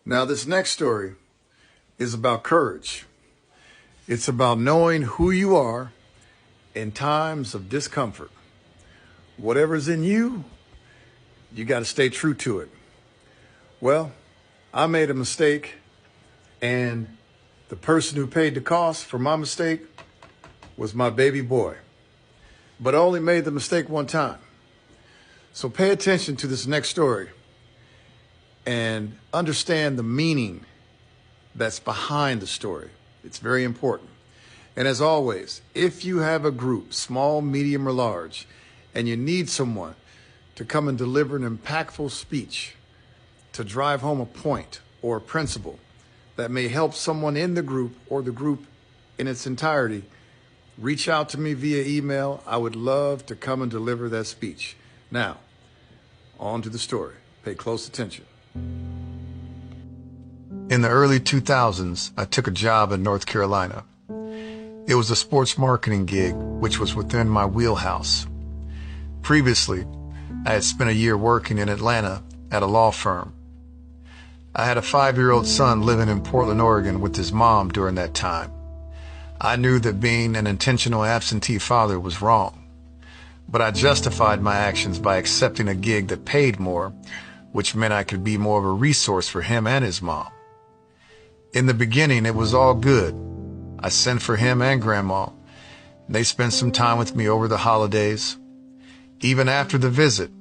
Now, this next story is about courage. It's about knowing who you are in times of discomfort. Whatever's in you, you got to stay true to it. Well, I made a mistake, and the person who paid the cost for my mistake was my baby boy. But I only made the mistake one time. So pay attention to this next story and understand the meaning that's behind the story. It's very important. And as always, if you have a group, small, medium, or large, and you need someone to come and deliver an impactful speech to drive home a point or a principle that may help someone in the group or the group in its entirety, reach out to me via email. I would love to come and deliver that speech. Now, on to the story. Pay close attention. In the early 2000s, I took a job in North Carolina. It was a sports marketing gig, which was within my wheelhouse. Previously, I had spent a year working in Atlanta at a law firm. I had a 5-year-old son living in Portland, Oregon with his mom during that time. I knew that being an intentional absentee father was wrong, but I justified my actions by accepting a gig that paid more, which meant I could be more of a resource for him and his mom. In the beginning, it was all good. I sent for him and Grandma. They spent some time with me over the holidays. Even after the visit,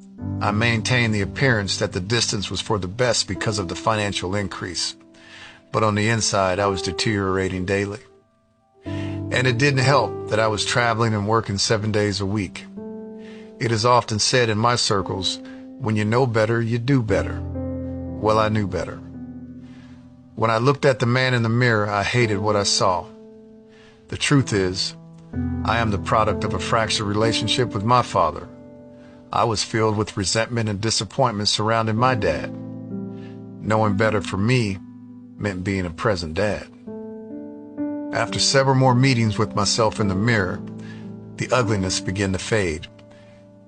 I maintained the appearance that the distance was for the best because of the financial increase. But on the inside, I was deteriorating daily. And it didn't help that I was traveling and working 7 days a week. It is often said in my circles, when you know better, you do better. Well, I knew better. When I looked at the man in the mirror, I hated what I saw. The truth is, I am the product of a fractured relationship with my father. I was filled with resentment and disappointment surrounding my dad. Knowing better for me meant being a present dad. After several more meetings with myself in the mirror, the ugliness began to fade,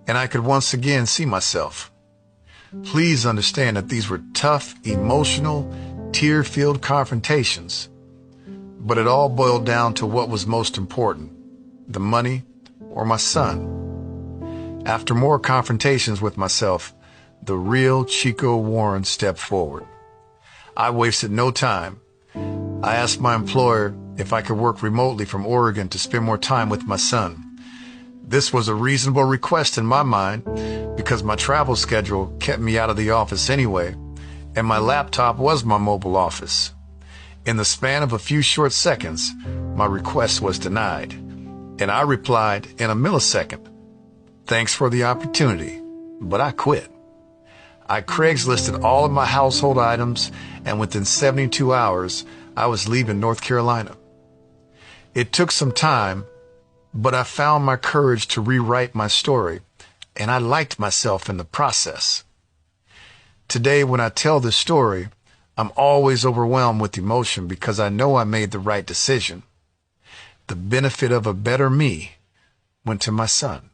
and I could once again see myself. Please understand that these were tough, emotional, tear-filled confrontations, but it all boiled down to what was most important, the money or my son. After more confrontations with myself, the real Chico Warren stepped forward. I wasted no time. I asked my employer if I could work remotely from Oregon to spend more time with my son. This was a reasonable request in my mind because my travel schedule kept me out of the office anyway, and my laptop was my mobile office. In the span of a few short seconds, my request was denied, and I replied in a millisecond, "Thanks for the opportunity, but I quit." I Craigslisted all of my household items, and within 72 hours, I was leaving North Carolina. It took some time, but I found my courage to rewrite my story, and I liked myself in the process. Today, when I tell this story, I'm always overwhelmed with emotion because I know I made the right decision. The benefit of a better me went to my son.